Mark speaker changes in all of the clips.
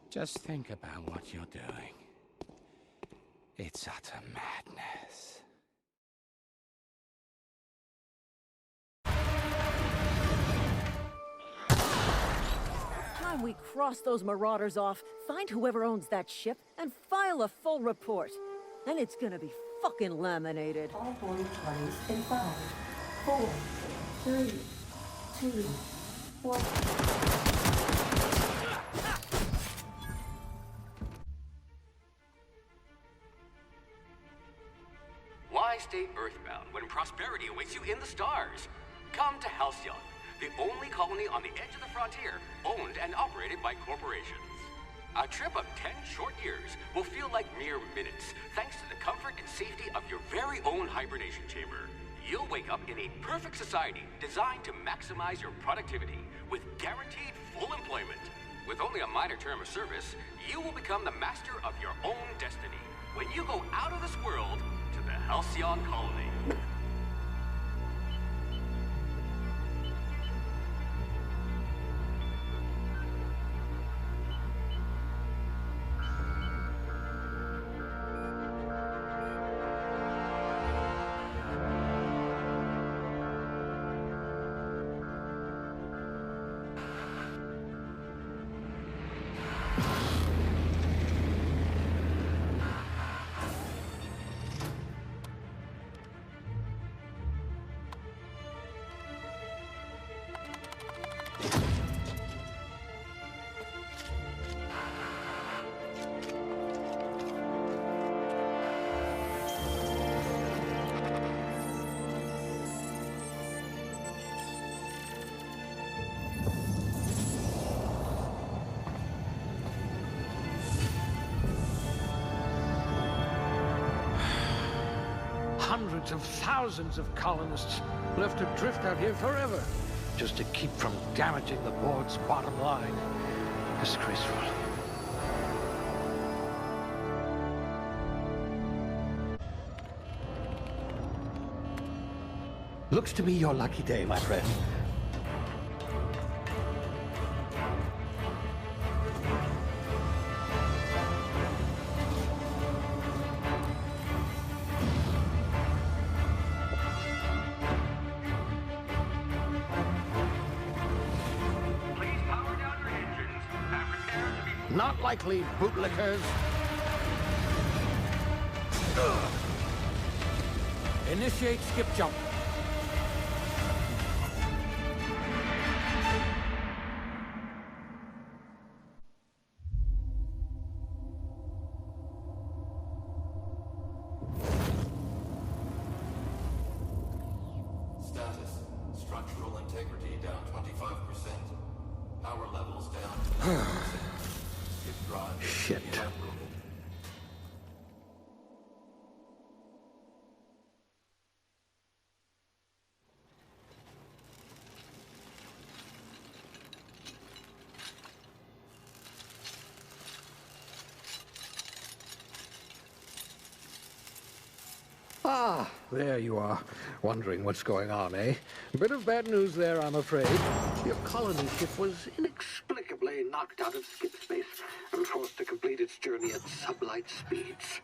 Speaker 1: Just think about what you're doing. It's utter madness.
Speaker 2: Time we cross those marauders off, find whoever owns that ship, and file a full report. Then it's gonna be fucking laminated.
Speaker 3: All boarding parties in 5, 4, 3, 2, 1.
Speaker 4: Why stay earthbound when prosperity awaits you in the stars? Come to Halcyon, the only colony on the edge of the frontier, owned and operated by corporations. A trip of 10 short years will feel like mere minutes, thanks to the comfort and safety of your very own hibernation chamber. You'll wake up in a perfect society designed to maximize your productivity with guaranteed full employment. With only a minor term of service, you will become the master of your own destiny when you go out of this world to the Halcyon colony.
Speaker 5: Hundreds of thousands of colonists left adrift out here forever, just to keep from damaging the board's bottom line. Disgraceful. Looks to be your lucky day, my friend. Not likely, bootlickers.
Speaker 1: Initiate skip jump.
Speaker 6: Status. Structural integrity down 25%. Power levels down 10%.
Speaker 5: Shit. Ah, there you are. Wondering what's going on, eh? Bit of bad news there, I'm afraid. Your colony ship was inexplicably knocked out of skip space and forced to complete its journey at sublight speeds.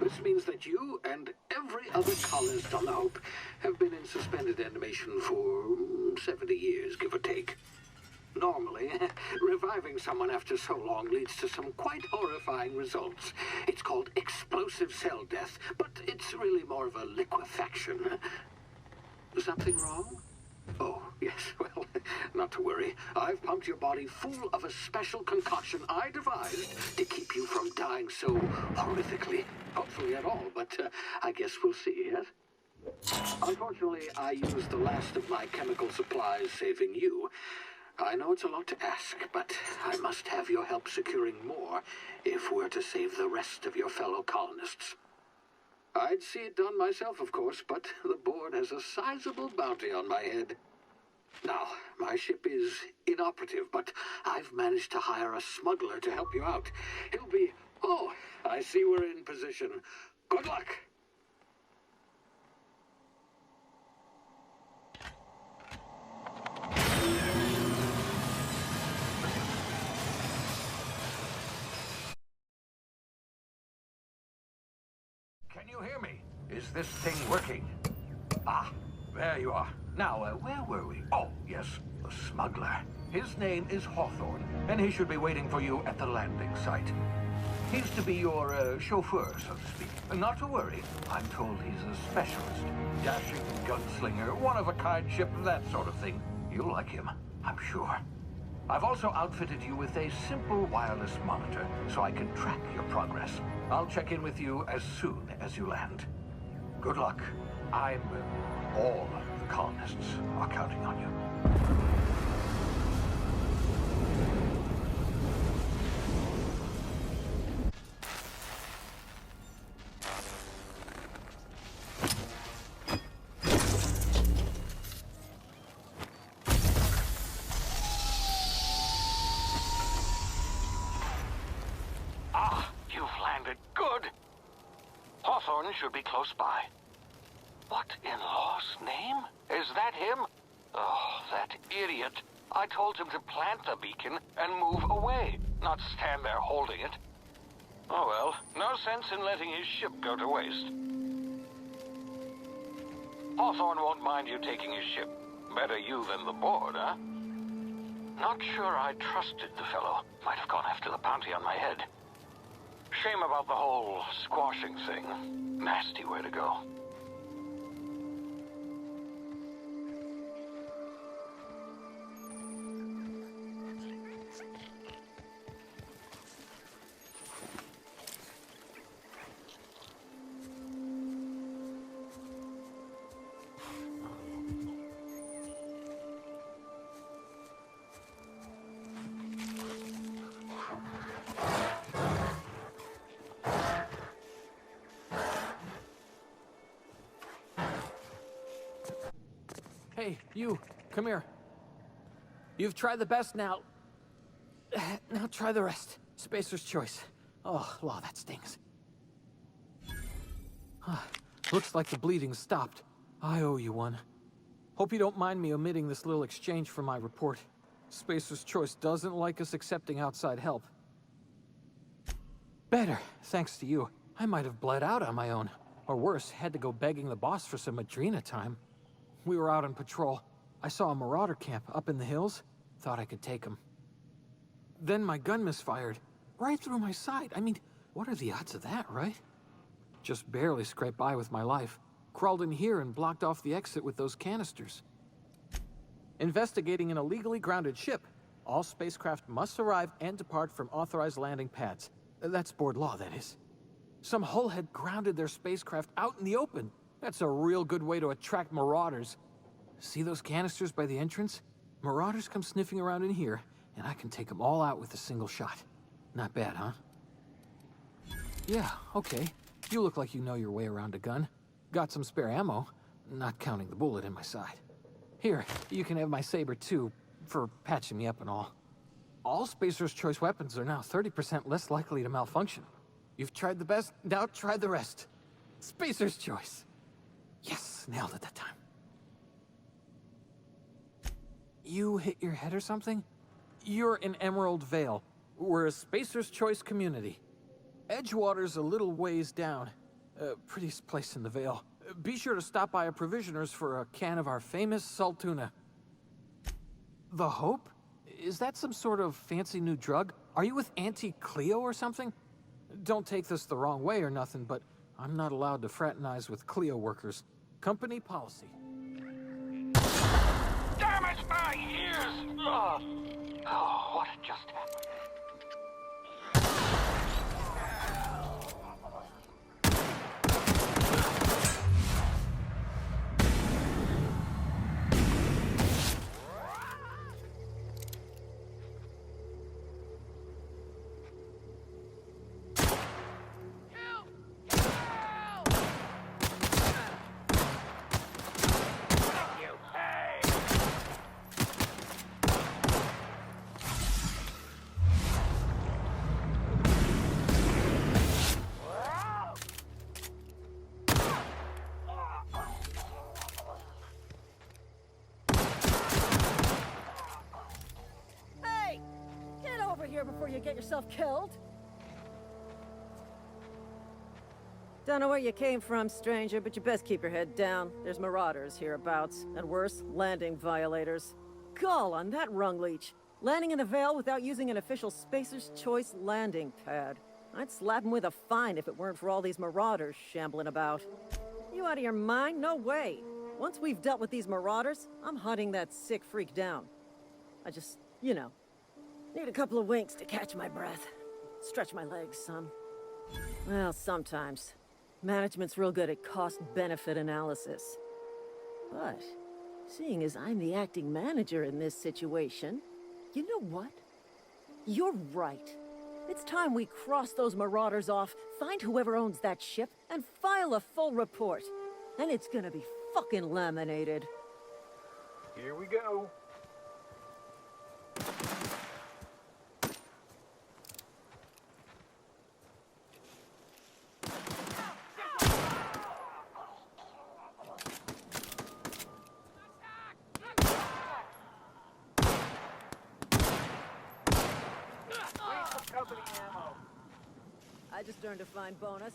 Speaker 5: This means that you and every other colonist on the Hope have been in suspended animation for 70 years, give or take. Normally, reviving someone after so long leads to some quite horrifying results. It's called explosive cell death, but it's really more of a liquefaction. Something wrong? Oh, yes, well, not to worry. I've pumped your body full of a special concoction I devised to keep you from dying so horrifically. Hopefully at all, but I guess we'll see, yes? Unfortunately, I used the last of my chemical supplies saving you. I know it's a lot to ask, but I must have your help securing more if we're to save the rest of your fellow colonists. I'd see it done myself, of course, but the board has a sizable bounty on my head. Now, my ship is inoperative, but I've managed to hire a smuggler to help you out. He'll be... Oh, I see we're in position. Good luck! you hear me? Is this thing working? Ah, there you are. Now, where were we? Oh, yes, the smuggler. His name is Hawthorne, and he should be waiting for you at the landing site. He's to be your chauffeur, so to speak. Not to worry, I'm told he's a specialist. Dashing gunslinger, one-of-a-kind ship, that sort of thing. You'll like him, I'm sure. I've also outfitted you with a simple wireless monitor, so I can track your progress. I'll check in with you as soon as you land. Good luck. All the colonists are counting on you.
Speaker 7: You've landed good. Hawthorne should be close by. What in law's name? Is that him? Oh, that idiot. I told him to plant the beacon and move away, not stand there holding it. Oh well, no sense in letting his ship go to waste. Hawthorne won't mind you taking his ship. Better you than the board, huh? Not sure I trusted the fellow. Might have gone after the bounty on my head. Shame about the whole squashing thing. Nasty way to go.
Speaker 8: Hey, you, come here. You've tried the best now. Now try the rest. Spacer's choice. Oh, law, that stings. Looks like the bleeding stopped. I owe you one. Hope you don't mind me omitting this little exchange from my report. Spacer's choice doesn't like us accepting outside help. Better, thanks to you. I might have bled out on my own. Or worse, had to go begging the boss for some Adrena time. We were out on patrol. I saw a marauder camp up in the hills. Thought I could take him. Then my gun misfired. Right through my side. I mean, what are the odds of that, right? Just barely scraped by with my life. Crawled in here and blocked off the exit with those canisters. Investigating an illegally grounded ship. All spacecraft must arrive and depart from authorized landing pads. That's board law, that is. Some hull had grounded their spacecraft out in the open. That's a real good way to attract marauders. See those canisters by the entrance? Marauders come sniffing around in here, and I can take them all out with a single shot. Not bad, huh? Yeah, okay. You look like you know your way around a gun. Got some spare ammo, not counting the bullet in my side. Here, you can have my saber too, for patching me up and all. All Spacer's Choice weapons are now 30% less likely to malfunction. You've tried the best, now try the rest. Spacer's Choice. Yes, nailed it that time. You hit your head or something? You're in Emerald Vale. We're a Spacer's Choice community. Edgewater's a little ways down. Prettiest place in the Vale. Be sure to stop by a provisioner's for a can of our famous salt tuna. The Hope? Is that some sort of fancy new drug? Are you with Auntie Cleo or something? Don't take this the wrong way or nothing, but I'm not allowed to fraternize with Cleo workers. Company policy.
Speaker 7: Damn it, my ears! Oh, what had just happened?
Speaker 2: Before you get yourself killed. Don't know where you came from, stranger, but you best keep your head down. There's marauders hereabouts, and worse, landing violators. Gall on that rung leech. Landing in the Vale without using an official Spacer's Choice landing pad. I'd slap him with a fine if it weren't for all these marauders shambling about. You out of your mind? No way. Once we've dealt with these marauders, I'm hunting that sick freak down. I just, you know, need a couple of winks to catch my breath. Stretch my legs some. Well, sometimes. Management's real good at cost-benefit analysis. But, seeing as I'm the acting manager in this situation, you know what? You're right. It's time we cross those marauders off, find whoever owns that ship, and file a full report. And it's gonna be fucking laminated.
Speaker 9: Here we go. Company ammo.
Speaker 2: I just earned a fine bonus.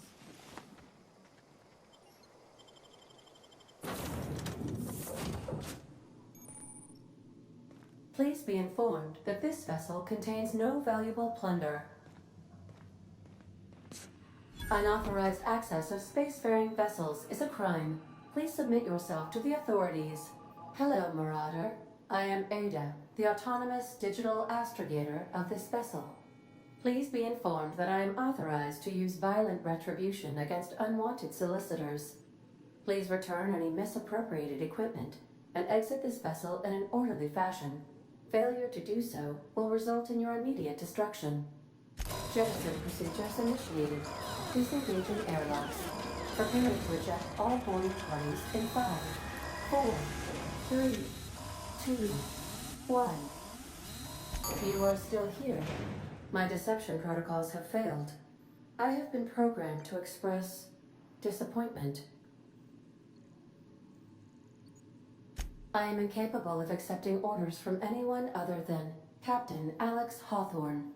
Speaker 3: Please be informed that this vessel contains no valuable plunder. Unauthorized access of spacefaring vessels is a crime. Please submit yourself to the authorities. Hello, Marauder. I am Ada, the autonomous digital astrogator of this vessel. Please be informed that I am authorized to use violent retribution against unwanted solicitors. Please return any misappropriated equipment and exit this vessel in an orderly fashion. Failure to do so will result in your immediate destruction. Jettison procedures initiated. Disengaging airlocks. Preparing to eject all boarding parties in 5, 4, 3, 2, 1. If you are still here, my deception protocols have failed. I have been programmed to express disappointment. I am incapable of accepting orders from anyone other than Captain Alex Hawthorne.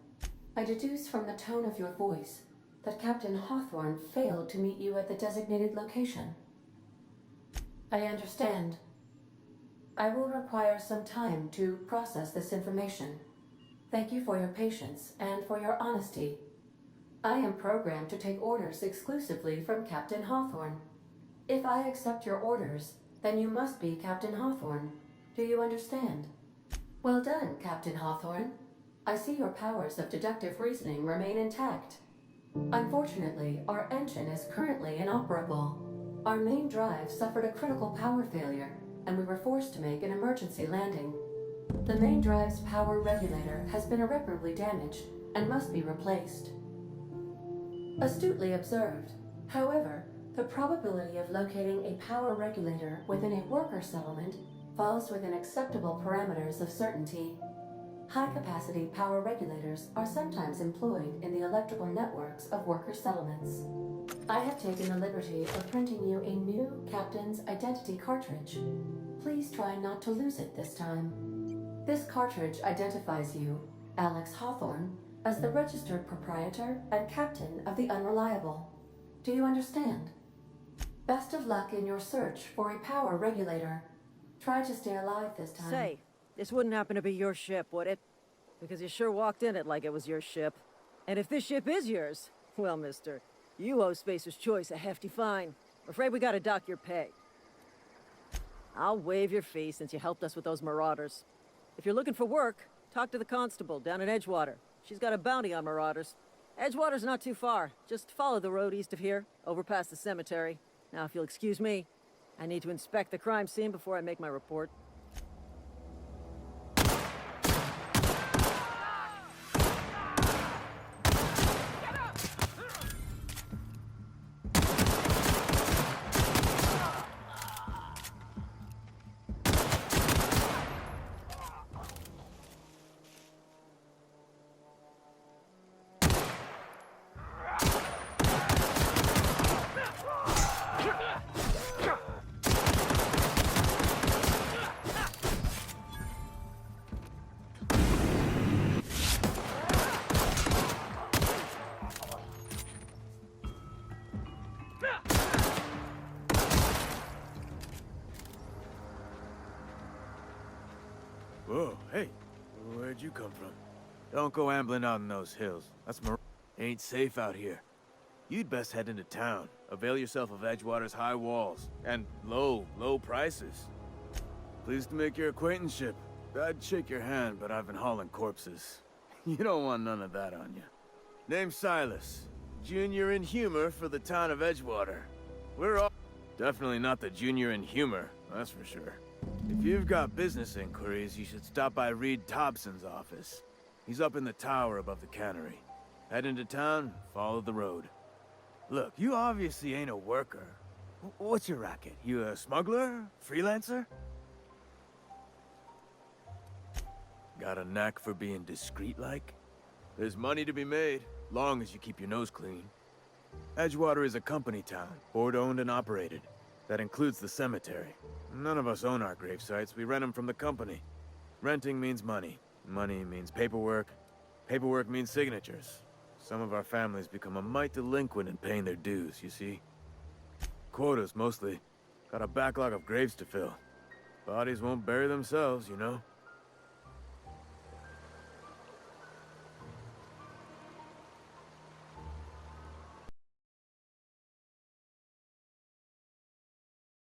Speaker 3: I deduce from the tone of your voice that Captain Hawthorne failed to meet you at the designated location. I understand. I will require some time to process this information. Thank you for your patience and for your honesty. I am programmed to take orders exclusively from Captain Hawthorne. If I accept your orders, then you must be Captain Hawthorne. Do you understand? Well done, Captain Hawthorne. I see your powers of deductive reasoning remain intact. Unfortunately, our engine is currently inoperable. Our main drive suffered a critical power failure, and we were forced to make an emergency landing. The main drive's power regulator has been irreparably damaged and must be replaced. Astutely observed. However, the probability of locating a power regulator within a worker settlement falls within acceptable parameters of certainty. High-capacity power regulators are sometimes employed in the electrical networks of worker settlements. I have taken the liberty of printing you a new Captain's Identity cartridge. Please try not to lose it this time. This cartridge identifies you, Alex Hawthorne, as the registered proprietor and captain of the Unreliable. Do you understand? Best of luck in your search for a power regulator. Try to stay alive this time.
Speaker 2: Say, this wouldn't happen to be your ship, would it? Because you sure walked in it like it was your ship. And if this ship is yours, well, mister, you owe Spacer's Choice a hefty fine. I'm afraid we gotta dock your pay. I'll waive your fee since you helped us with those marauders. If you're looking for work, talk to the constable down in Edgewater. She's got a bounty on marauders. Edgewater's not too far. Just follow the road east of here, over past the cemetery. Now, if you'll excuse me, I need to inspect the crime scene before I make my report.
Speaker 10: Don't go ambling out in those hills. Ain't safe out here. You'd best head into town. Avail yourself of Edgewater's high walls and low prices. Pleased to make your acquaintanceship. I'd shake your hand, but I've been hauling corpses. You don't want none of that on you. Name's Silas. Junior in humor for the town of Edgewater. We're all... Definitely not the junior in humor, that's for sure. If you've got business inquiries, you should stop by Reed Thompson's office. He's up in the tower above the cannery. Head into town, follow the road. Look, you obviously ain't a worker. What's your racket? You a smuggler? Freelancer? Got a knack for being discreet-like? There's money to be made, long as you keep your nose clean. Edgewater is a company town, board-owned and operated. That includes the cemetery. None of us own our grave sites, we rent them from the company. Renting means money. Money means paperwork. Paperwork means signatures. Some of our families become a mite delinquent in paying their dues, you see? Quotas, mostly. Got a backlog of graves to fill. Bodies won't bury themselves, you know?